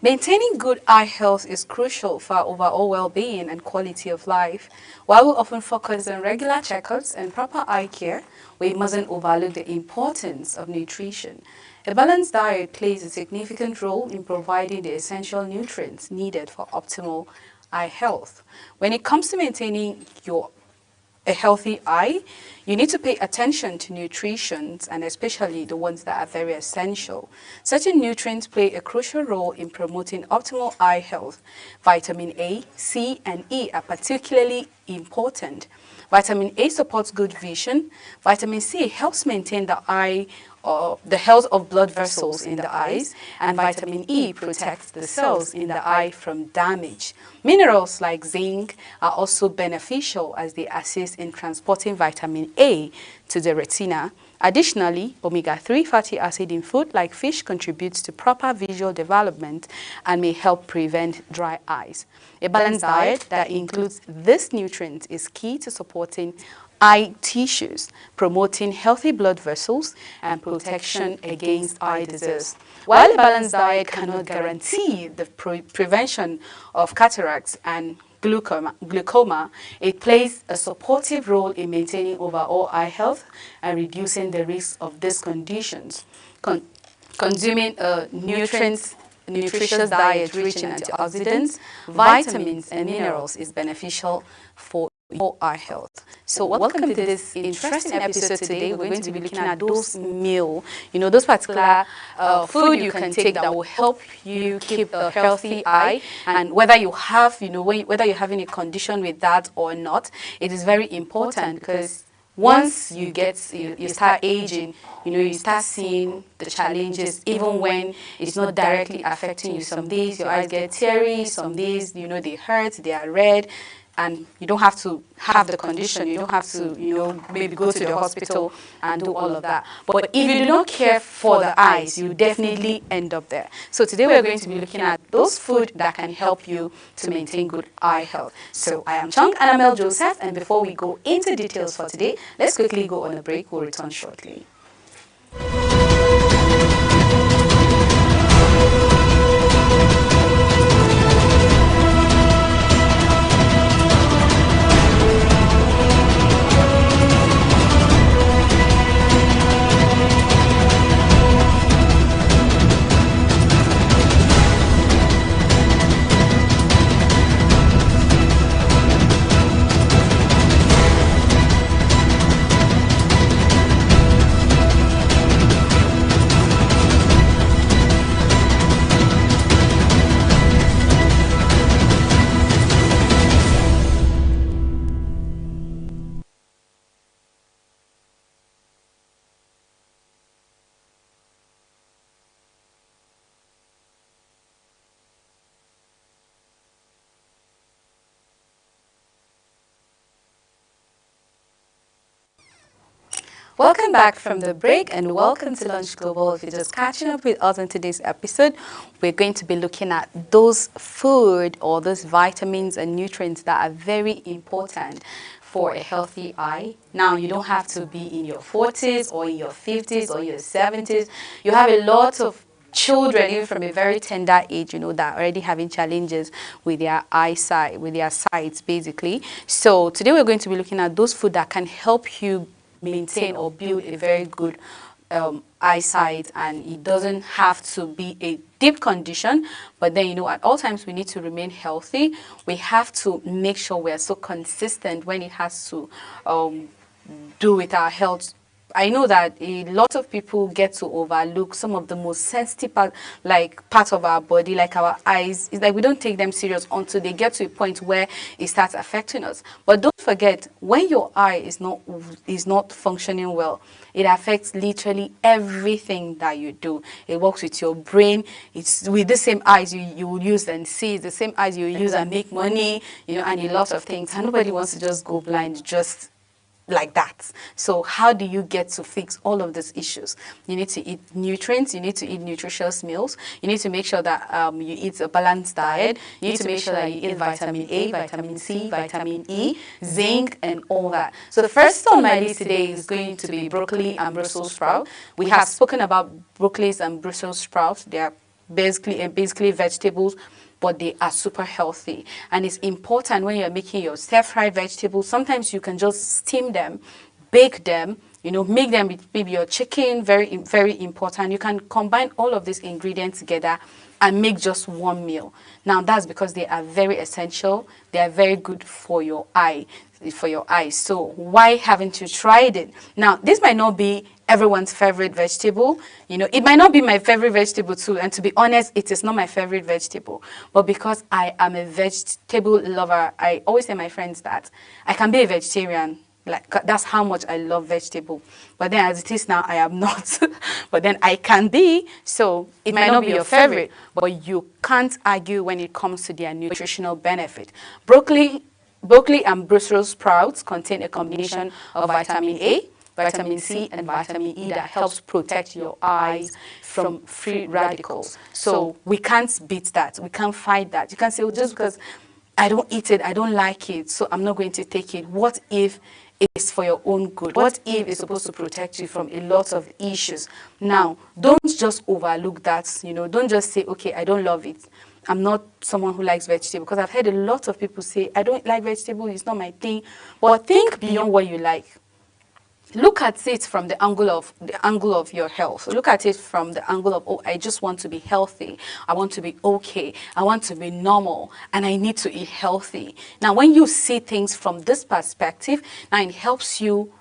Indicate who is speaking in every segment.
Speaker 1: Maintaining good eye health is crucial for our overall well-being and quality of life. While we often focus on regular checkups and proper eye care, we mustn't overlook the importance of nutrition. A balanced diet plays a significant role in providing the essential nutrients needed for optimal eye health. When it comes to maintaining a healthy eye, you need to pay attention to nutrition and especially the ones that are very essential. Certain nutrients play a crucial role in promoting optimal eye health. Vitamin A, C, and E are particularly important. Vitamin A supports good vision. Vitamin C helps maintain the health of blood vessels in the eyes, and vitamin E protects the cells in the eye from damage. Minerals like zinc are also beneficial as they assist in transporting vitamin A to the retina. Additionally, omega-3 fatty acid in food like fish contributes to proper visual development and may help prevent dry eyes. A balanced diet that includes this nutrient is key to supporting eye tissues, promoting healthy blood vessels and protection against eye disease. While a balanced diet cannot guarantee the prevention of cataracts and glaucoma, it plays a supportive role in maintaining overall eye health and reducing the risk of these conditions. Consuming nutritious diet rich in antioxidants, vitamins, and minerals is beneficial for your eye health. So welcome to this interesting episode. Today we're going to be looking at those those particular food you can take that will help you keep a healthy eye, and whether you have, whether you're having a condition with that or not, it is very important because once you start aging, you start seeing the challenges even when it's not directly affecting you. Some days your eyes get teary, some days, they hurt, they are red, and you don't have to have the condition, you don't have to, maybe go to the hospital and do all of that. But if you do not care for the eyes, you definitely end up there. So today we're going to be looking at those food that can help you to maintain good eye health. So I am Chung Annabelle Joseph, and before we go into details for today, let's quickly go on a break. We'll return shortly. Welcome back from the break and welcome to Lunch Global. If you're just catching up with us in today's episode, we're going to be looking at those food or those vitamins and nutrients that are very important for a healthy eye. Now, you don't have to be in your 40s or in your 50s or your 70s. You have a lot of children, even from a very tender age, that are already having challenges with their eyesight, with their sights, basically. So today we're going to be looking at those food that can help you maintain or build a very good eyesight, and it doesn't have to be a deep condition, but then at all times we need to remain healthy. We have to make sure we're so consistent when it has to do with our health. I know that a lot of people get to overlook some of the most sensitive parts of our body, like our eyes. It's like we don't take them serious until they get to a point where it starts affecting us. But don't forget, when your eye is not functioning well, it affects literally everything that you do. It works with your brain. It's with the same eyes you will use and see. It's the same eyes you use and make money, and a lot of things. And nobody wants to just go blind just like that. So how do you get to fix all of these issues? You need to eat nutrients, you need to eat nutritious meals, you need to make sure that you eat a balanced diet, you need to make sure that you eat vitamin A, vitamin C, vitamin E, zinc, and all that. So the first on my list today is going to be broccoli and Brussels sprout. We have spoken about broccolis and Brussels sprouts. They are basically vegetables, but they are super healthy. And it's important when you're making your stir-fried vegetables, sometimes you can just steam them, bake them, you know, make them with maybe your chicken, very important. You can combine all of these ingredients together and make just one meal. Now that's because they are very essential. They are very good for your eyes. So why haven't you tried it? Now, this might not be everyone's favorite vegetable. You know, it might not be my favorite vegetable too. And to be honest, it is not my favorite vegetable. But because I am a vegetable lover, I always tell my friends that I can be a vegetarian. Like, that's how much I love vegetable. But then as it is now, I am not. But then I can be. So it might not be your favorite, but you can't argue when it comes to their nutritional benefit. Broccoli and Brussels sprouts contain a combination of vitamin A, vitamin C, and vitamin E that helps protect your eyes from free radicals. So we can't beat that. We can't fight that. You can't say, well, just because I don't eat it, I don't like it, so I'm not going to take it. What if it's for your own good? What if it's supposed to protect you from a lot of issues? Now, don't just overlook that. You know, don't just say, okay, I don't love it. I'm not someone who likes vegetable, because I've heard a lot of people say, I don't like vegetable, it's not my thing. But think beyond what you like. Look at it from the angle of your health. Look at it from the angle of, oh, I just want to be healthy. I want to be okay. I want to be normal, and I need to eat healthy. Now, when you see things from this perspective, now it helps you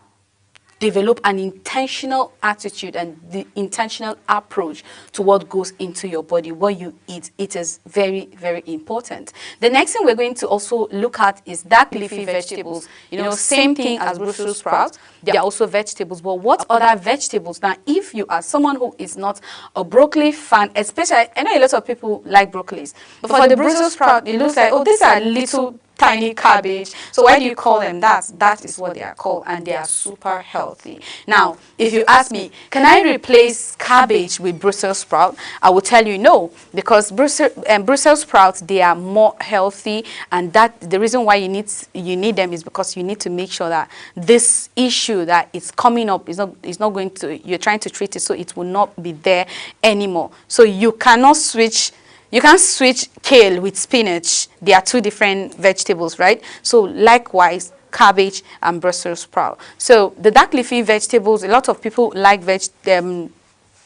Speaker 1: develop an intentional attitude and the intentional approach to what goes into your body, what you eat. It is very, very important. The next thing we're going to also look at is dark leafy vegetables. You know, same thing as Brussels sprouts. They are also vegetables. But what other vegetables? Now, if you are someone who is not a broccoli fan, especially, I know a lot of people like broccolis, but for the Brussels sprout, it looks like, oh, these are little tiny cabbage. So why do you call them that? That is what they are called, and they are super healthy. Now, if you ask me, can I replace cabbage with Brussels sprout? I will tell you no, because Brussels sprouts, they are more healthy, and that the reason why you need them is because you need to make sure that this issue that is coming up is not going to, you're trying to treat it, so it will not be there anymore. So you cannot switch. You can't switch kale with spinach. They are two different vegetables, right? So likewise, cabbage and Brussels sprout. So the dark leafy vegetables, a lot of people like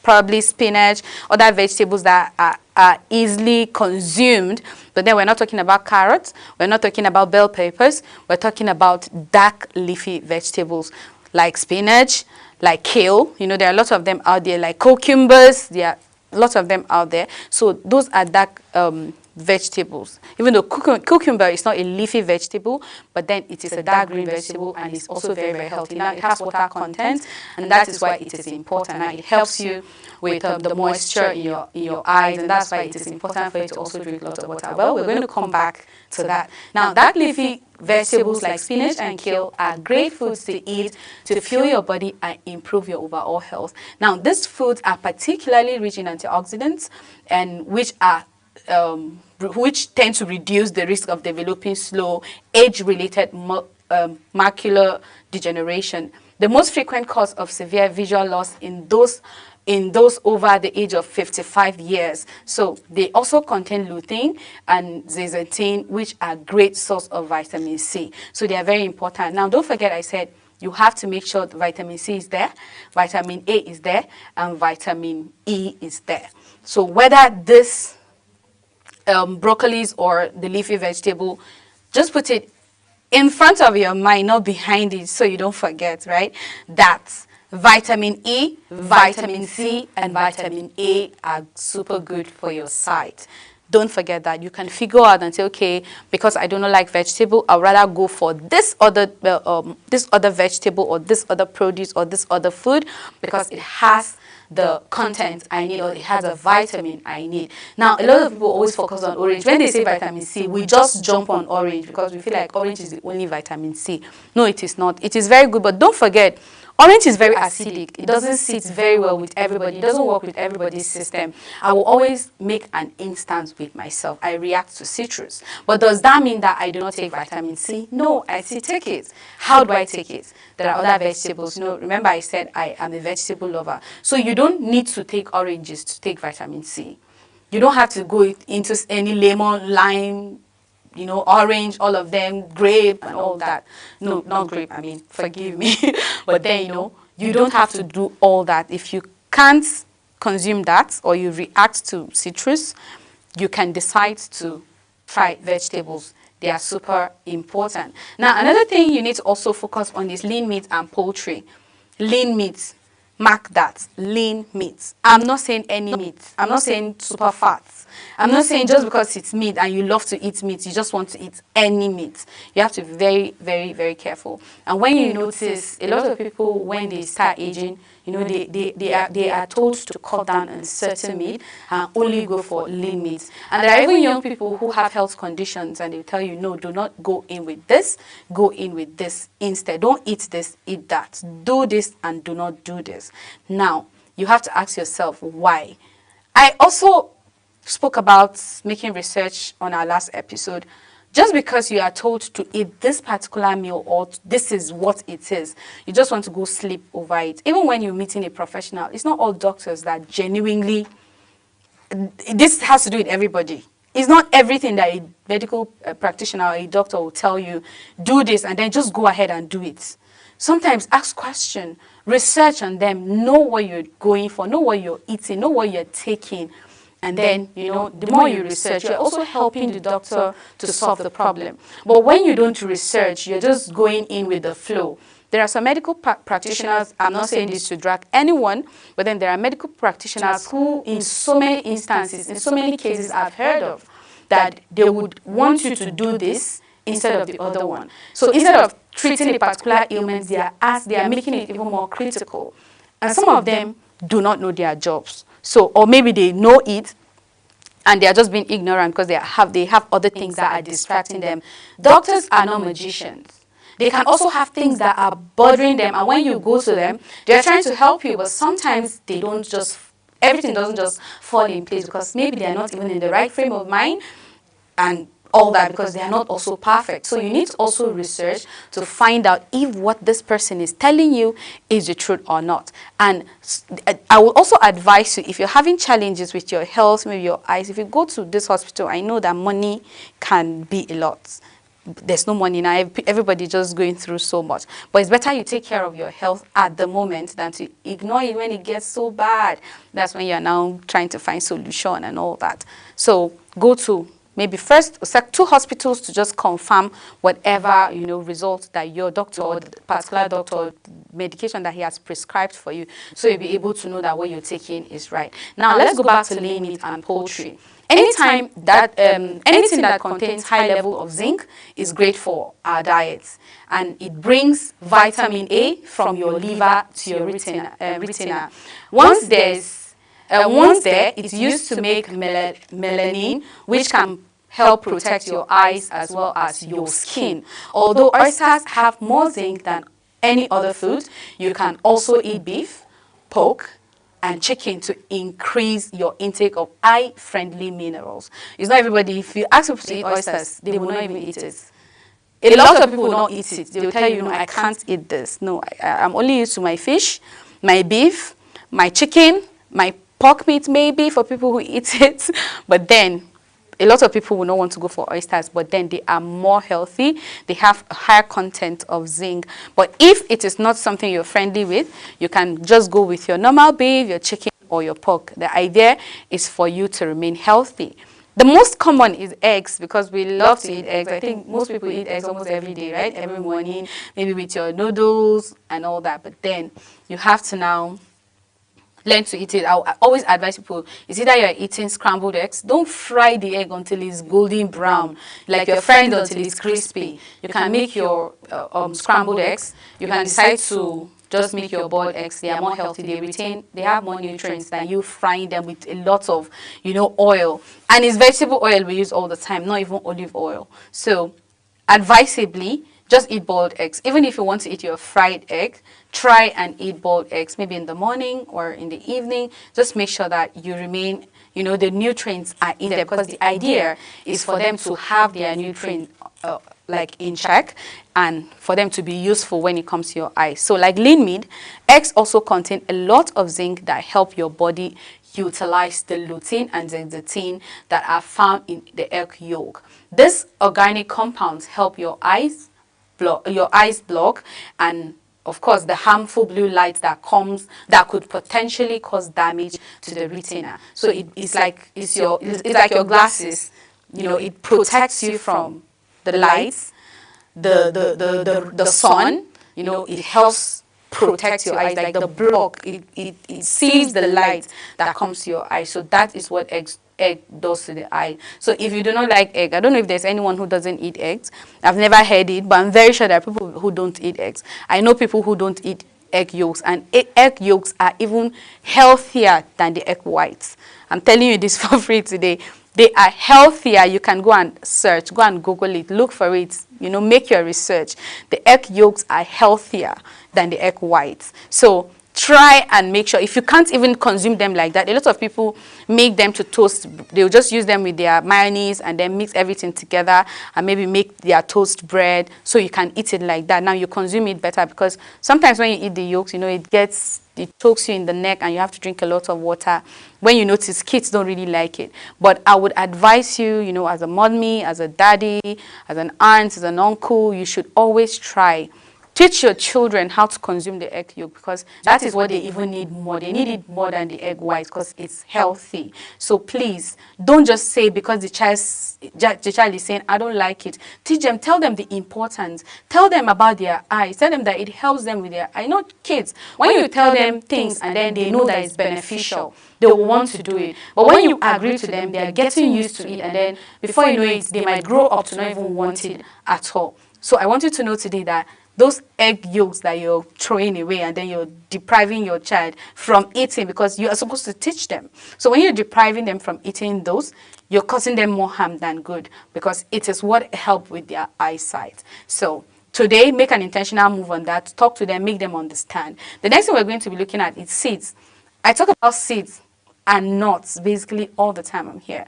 Speaker 1: probably spinach, other vegetables that are easily consumed. But then we're not talking about carrots. We're not talking about bell peppers. We're talking about dark leafy vegetables like spinach, like kale. You know, there are a lot of them out there, like cucumbers. There are lots of them out there. So those are dark vegetables. Even though cucumber is not a leafy vegetable, but then it is a dark green vegetable, and it's also very, very healthy. Now, it has water content, and that is why it is important. Now, it helps you with the moisture in your eyes, and that's why it is important for you to also drink lots of water. Well, we're going to come back to that. Now, dark leafy vegetables like spinach and kale are great foods to eat to fuel your body and improve your overall health. Now, these foods are particularly rich in antioxidants, and which tend to reduce the risk of developing slow age-related macular degeneration. The most frequent cause of severe visual loss in those over the age of 55 years. So they also contain lutein and zeaxanthin, which are great source of vitamin C. So they are very important. Now, don't forget I said you have to make sure the vitamin C is there, vitamin A is there, and vitamin E is there. So whether this broccolis or the leafy vegetable, just put it in front of your mind, not behind it, so you don't forget, right? That vitamin E, vitamin C, and vitamin A are super good for your sight. Don't forget that. You can figure out and say, okay, because I do not like vegetable, I'd rather go for this other vegetable or this other produce or this other food because it has the content I need, or it has a vitamin I need. Now, a lot of people always focus on orange. When they say vitamin C, we just jump on orange because we feel like orange is the only vitamin C. No, it is not. It is very good, but don't forget, orange is very acidic. It doesn't sit very well with everybody. It doesn't work with everybody's system. I will always make an instance with myself. I react to citrus. But does that mean that I do not take vitamin C? No, I still take it. How do I take it? There are other vegetables. You know, remember I said I am a vegetable lover. So you don't need to take oranges to take vitamin C. You don't have to go into any lemon, lime, orange, all of them, grape and all that. No, not grape, I mean, forgive me. But then, you don't have to do all that. If you can't consume that or you react to citrus, you can decide to try vegetables. They are super important. Now, another thing you need to also focus on is lean meat and poultry. Lean meat, mark that, lean meat. I'm not saying any meat. I'm not saying super fats. I'm not saying just because it's meat and you love to eat meat, you just want to eat any meat. You have to be very, very, very careful. And when you notice, a lot of people, when they start aging, they are told to cut down on certain meat and only go for lean meat. And there are even young people who have health conditions and they tell you, no, do not go in with this, go in with this instead. Don't eat this, eat that. Do this and do not do this. Now, you have to ask yourself why. I also spoke about making research on our last episode. Just because you are told to eat this particular meal or this is what it is, you just want to go sleep over it. Even when you're meeting a professional, it's not all doctors that genuinely, this has to do with everybody. It's not everything that a medical practitioner or a doctor will tell you, do this and then just go ahead and do it. Sometimes ask questions, research on them, know what you're going for, know what you're eating, know what you're taking. And then, the more you research, you're also helping the doctor to solve the problem. But when you don't research, you're just going in with the flow. There are some medical practitioners, I'm not saying this to drag anyone, but then there are medical practitioners who, in so many instances, in so many cases I've heard of, that they would want you to do this instead of the other one. So instead of treating a particular ailment, they are making it even more critical. And some of them do not know their jobs. So, or maybe they know it and they are just being ignorant because they have other things that are distracting them. Doctors are not magicians. They can also have things that are bothering them, and when you go to them, they're trying to help you, but sometimes they don't just, everything doesn't just fall in place because maybe they're not even in the right frame of mind and all that, because they are not also perfect. So you need to also research to find out if what this person is telling you is the truth or not. And I will also advise you, if you're having challenges with your health, maybe your eyes, if you go to this hospital, I know that money can be a lot. There's no money now, everybody just going through so much. But it's better you take care of your health at the moment than to ignore it when it gets so bad. That's when you're now trying to find solution and all that. So go to maybe first two hospitals to just confirm whatever results that your doctor or the particular doctor or medication that he has prescribed for you, so you'll be able to know that what you're taking is right. Now let's go back to lean meat and poultry. Anytime that anything that contains high level of zinc is great for our diets, and it brings vitamin A from your liver to your retina. Once there, it's used to make melanin, which can help protect your eyes as well as your skin. Although oysters have more zinc than any other food, you can also eat beef, pork, and chicken to increase your intake of eye-friendly minerals. It's not everybody, if you ask people to eat oysters, they will not even eat it. A lot of people will not eat it. They will tell you, no, I can't eat this. No, I'm only used to my fish, my beef, my chicken, my pork meat maybe for people who eat it. But then a lot of people will not want to go for oysters, but then they are more healthy. They have a higher content of zinc. But if it is not something you're friendly with, you can just go with your normal beef, your chicken, or your pork. The idea is for you to remain healthy. The most common is eggs, because we love to eat eggs. I think most people eat eggs almost every day, right? Every morning, maybe with your noodles and all that. But then you have to now learn to eat it. I always advise people, it's either you're eating scrambled eggs, don't fry the egg until it's golden brown, like you're frying it until it's crispy. You can make your scrambled eggs. You can decide to just make your boiled eggs. They are more healthy. They have more nutrients than you frying them with a lot of, oil. And it's vegetable oil we use all the time, not even olive oil. So advisably, just eat boiled eggs. Even if you want to eat your fried egg, try and eat boiled eggs, maybe in the morning or in the evening. Just make sure that you remain, the nutrients are in there, because the idea is for them to have their nutrients like in check and for them to be useful when it comes to your eyes. So like lean meat, eggs also contain a lot of zinc that help your body utilize the lutein and the zeaxanthin that are found in the egg yolk. These organic compounds help your eyes block and of course the harmful blue light that could potentially cause damage to the retina. So it's like your glasses. It protects you from the lights, the sun. It helps protect your eyes, like the block. It sees the light that comes to your eye. So that is what egg does to the eye. So if you do not like egg, I don't know if there's anyone who doesn't eat eggs. I've never heard it, but I'm very sure there are people who don't eat eggs. I know people who don't eat egg yolks, and egg yolks are even healthier than the egg whites. I'm telling you this for free today. They are healthier. You can go and search, go and Google it, look for it, make your research. The egg yolks are healthier than the egg whites. So try and make sure, if you can't even consume them like that, a lot of people make them to toast. They'll just use them with their mayonnaise and then mix everything together and maybe make their toast bread so you can eat it like that. Now you consume it better, because sometimes when you eat the yolks, it chokes you in the neck and you have to drink a lot of water. When you notice, kids don't really like it. But I would advise you, as a mommy, as a daddy, as an aunt, as an uncle, you should always try. Teach your children how to consume the egg yolk, because that is what they even need more. They need it more than the egg white because it's healthy. So please, don't just say because the child is saying, I don't like it. Teach them, tell them the importance. Tell them about their eyes. Tell them that it helps them with their eyes. I know kids, when you tell them things and then they know that it's beneficial, they will want to do it. But when you agree to them, they are getting used to it, and then before you know it, they might grow up to not even want it at all. So I want you to know today that those egg yolks that you're throwing away and then you're depriving your child from eating, because you are supposed to teach them. So when you're depriving them from eating those, you're causing them more harm than good, because it is what helps with their eyesight. So today, make an intentional move on that. Talk to them, make them understand. The next thing we're going to be looking at is seeds. I talk about seeds and nuts basically all the time I'm here.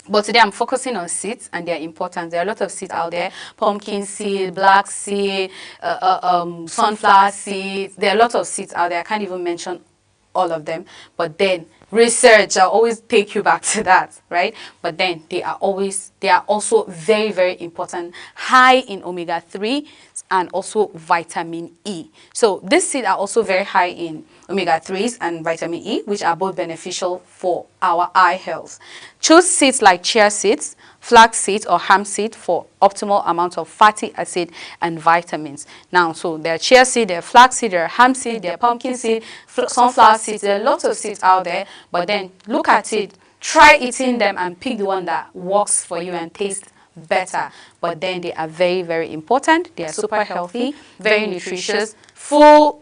Speaker 1: But today I'm focusing on seeds and their importance. There are a lot of seeds out there: pumpkin seed, black seed, sunflower seeds. There are a lot of seeds out there. I can't even mention all of them. But then research, I'll always take you back to that, right? But then they are also very, very important, high in omega-3 and also vitamin E. So these seeds are also very high in omega-3s and vitamin E, which are both beneficial for our eye health. Choose seeds like chia seeds, flax seeds, or hemp seed for optimal amount of fatty acid and vitamins. Now, so there are chia seed, there are flax seed, there are hemp seed, there are pumpkin seed, sunflower seeds. There are lots of seeds out there, but then look at it, try eating them and pick the one that works for you and tastes better. But then they are very, very important. They are super healthy, very nutritious, full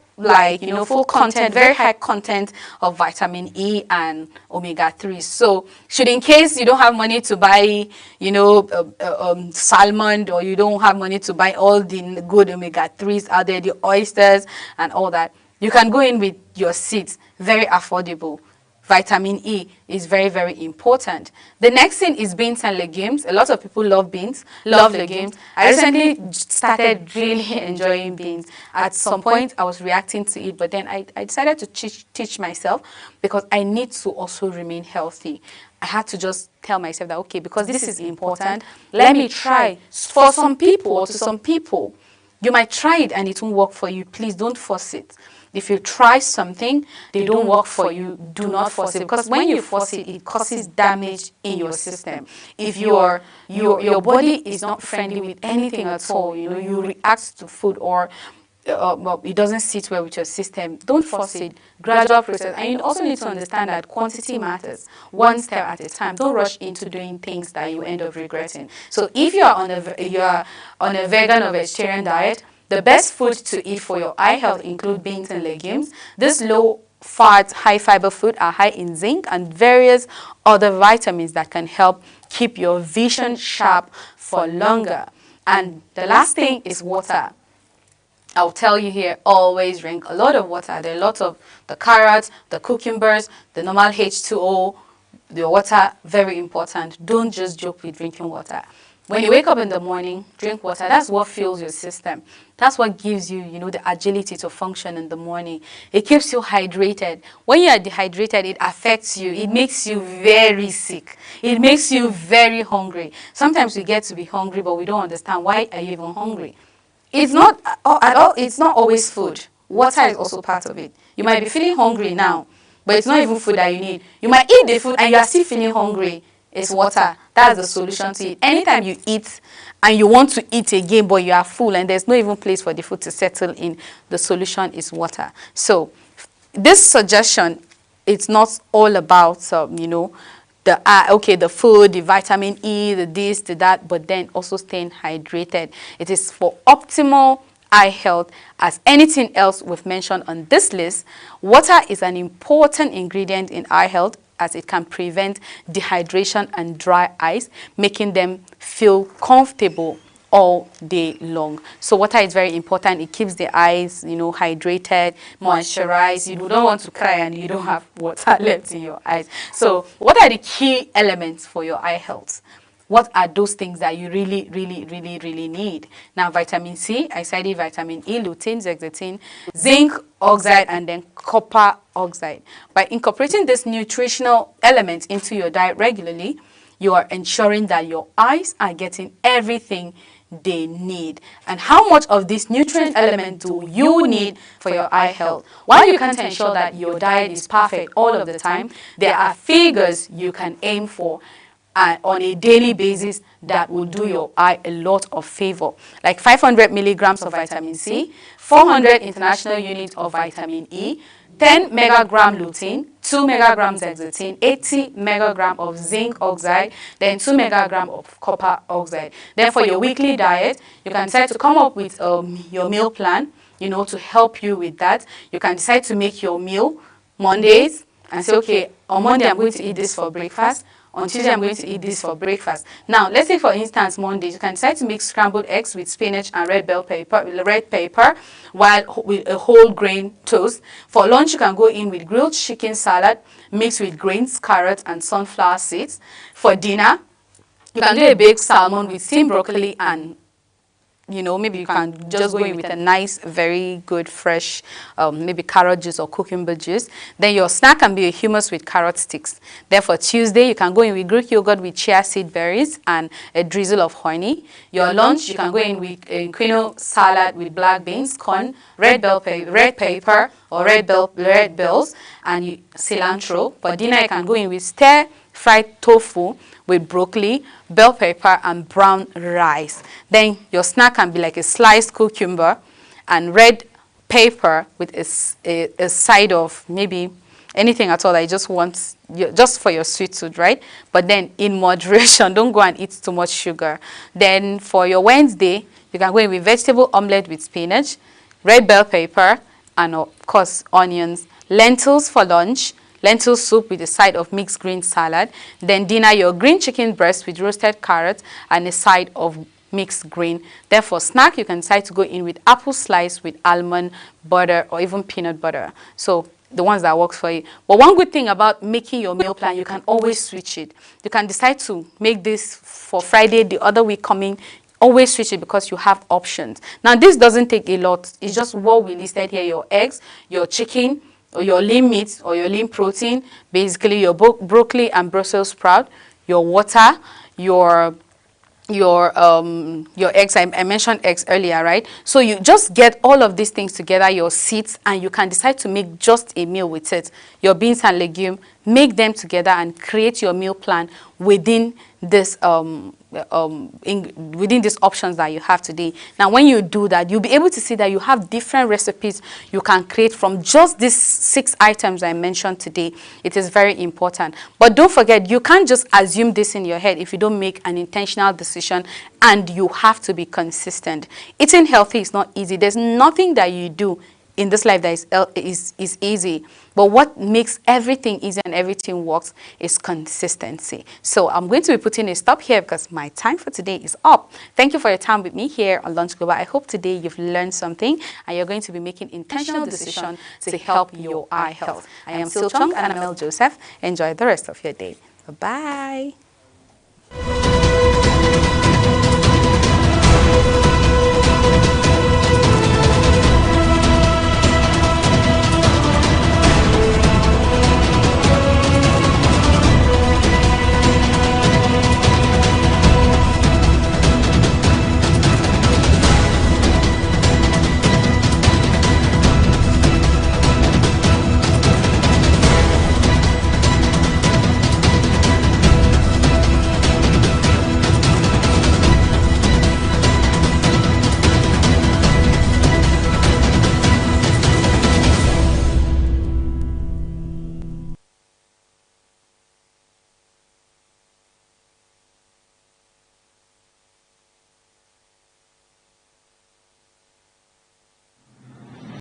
Speaker 1: content, very high content of vitamin E and omega-3. So should, in case you don't have money to buy, salmon, or you don't have money to buy all the good omega-3s out there, the oysters and all that, you can go in with your seeds, very affordable. Vitamin E is very, very important. The next thing is beans and legumes. A lot of people love beans, love legumes. I recently started really enjoying beans. At some point, I was reacting to it, but then I decided to teach myself, because I need to also remain healthy. I had to just tell myself that, okay, because this is important, let me try. For some people, or to some people, you might try it and it won't work for you. Please don't force it. If you try something, they don't work for you, do not force it. Because when you force it, it causes damage in your system. If your body is not friendly with anything at all, you react to food, or it doesn't sit well with your system, don't force it. Gradual process. And you also need to understand that quantity matters. One step at a time. Don't rush into doing things that you end up regretting. So if you are on a vegan or vegetarian diet, the best food to eat for your eye health include beans and legumes. This low-fat, high-fiber food are high in zinc and various other vitamins that can help keep your vision sharp for longer. And the last thing is water. I'll tell you here, always drink a lot of water. There are lots of the carrots, the cucumbers, the normal H2O, the water, very important. Don't just joke with drinking water. When you wake up in the morning, drink water. That's what fuels your system. That's what gives you, the agility to function in the morning. It keeps you hydrated. When you are dehydrated, it affects you. It makes you very sick. It makes you very hungry. Sometimes we get to be hungry, but we don't understand why are you even hungry. It's not at all, it's not always food. Water is also part of it. You might be feeling hungry now, but it's not even food that you need. You might eat the food and you are still feeling hungry. It's water. That's the solution to it. Anytime you eat and you want to eat again, but you are full and there's no even place for the food to settle in, the solution is water. So this suggestion, it's not all about, the food, the vitamin E, the this, the that, but then also staying hydrated. It is for optimal eye health. As anything else we've mentioned on this list, water is an important ingredient in eye health, as it can prevent dehydration and dry eyes, making them feel comfortable all day long. So water is very important. It keeps the eyes, hydrated, moisturized. You don't want to cry and you don't have water left in your eyes. So what are the key elements for your eye health? What are those things that you really, really, really, really need? Now, vitamin C, I said it, vitamin E, lutein, zeaxanthin, zinc oxide, and then copper oxide. By incorporating these nutritional elements into your diet regularly, you are ensuring that your eyes are getting everything they need. And how much of this nutrient element do you need for your eye health? While you can't ensure that your diet is perfect all of the time, there are figures you can aim for on a daily basis that will do your eye a lot of favor. Like 500 milligrams of vitamin C, 400 international units of vitamin E, 10 megagram lutein, 2 megagrams zeaxanthin, 80 megagram of zinc oxide, then 2 megagram of copper oxide. Then for your weekly diet, you can decide to come up with your meal plan, to help you with that. You can decide to make your meal Mondays and say, okay, on Monday I'm going to eat this for breakfast. On Tuesday, I'm going to eat this for breakfast. Now, let's say, for instance, Mondays, you can decide to make scrambled eggs with spinach and red pepper, while with a whole grain toast. For lunch, you can go in with grilled chicken salad mixed with grains, carrots, and sunflower seeds. For dinner, you can do a baked salmon with steamed broccoli and maybe you can just go in with a nice, very good, fresh, maybe carrot juice or cucumber juice. Then your snack can be a hummus with carrot sticks. Then for Tuesday, you can go in with Greek yogurt with chia seed berries and a drizzle of honey. Your lunch, you can go in with a quinoa salad with black beans, corn, red pepper or red bells, and cilantro. For dinner, you can go in with stir-fried tofu with broccoli, bell pepper, and brown rice. Then your snack can be like a sliced cucumber and red pepper with a side of maybe anything at all that you just want, just for your sweet tooth, right? But then in moderation, don't go and eat too much sugar. Then for your Wednesday, you can go in with vegetable omelette with spinach, red bell pepper, and of course onions. Lentils for lunch, lentil soup with a side of mixed green salad. Then dinner, your green chicken breast with roasted carrots and a side of mixed green. Then for snack, you can decide to go in with apple slice with almond butter or even peanut butter. So the ones that works for you. But one good thing about making your meal plan, you can always switch it. You can decide to make this for Friday, the other week coming. Always switch it because you have options. Now, this doesn't take a lot. It's just what we listed here: your eggs, your chicken, or your lean meat or your lean protein, basically your broccoli and Brussels sprout, your water, your eggs. I mentioned eggs earlier, right? So you just get all of these things together, your seeds, and you can decide to make just a meal with it. Your beans and legume, make them together and create your meal plan within this within these options that you have today. Now, when you do that, you'll be able to see that you have different recipes you can create from just these 6 items I mentioned today. It is very important. But don't forget, you can't just assume this in your head if you don't make an intentional decision, and you have to be consistent. Eating healthy is not easy. There's nothing that you do in this life that is easy, but what makes everything easy and everything works is consistency. So I'm going to be putting a stop here because my time for today is up. Thank you for your time with me here on Lunch Global. I hope today you've learned something and you're going to be making intentional decisions to help your eye health. I am Sil Chong and I'm Mel Joseph. Enjoy the rest of your day. Bye-bye.